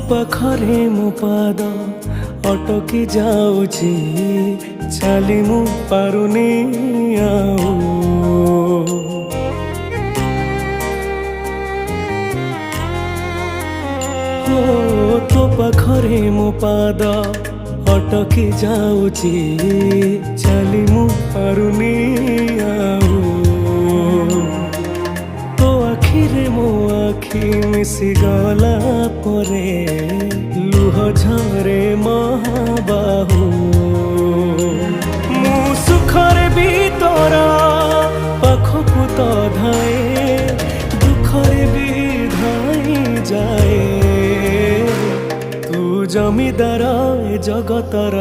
ପାଖରେ ମୋ ପାଦ ଅଟକି ଯାଉଛି, ଚାଲି ମୁଁ ପାରୁନି ଆଉ। ତୋ ପାଖରେ ମୋ ପାଦ ଅଟକି ଯାଉଛି, ଚାଲି ମୁଁ ପାରୁନି ଆଉ। ତୋ ଆଖିରେ ମୋ ଆଖି ମିଶିଗଲା ପରେ ଲୁହ ଝରେ ମହାବାହୁ। ମୁଁ ସୁଖରେ ବି ତୋର ପାଖକୁ ତ ଧାଏ, ଦୁଃଖରେ ବି ଧାଇ ଯାଏ। ତୁ ଜମିଦାର ଏ ଜଗତର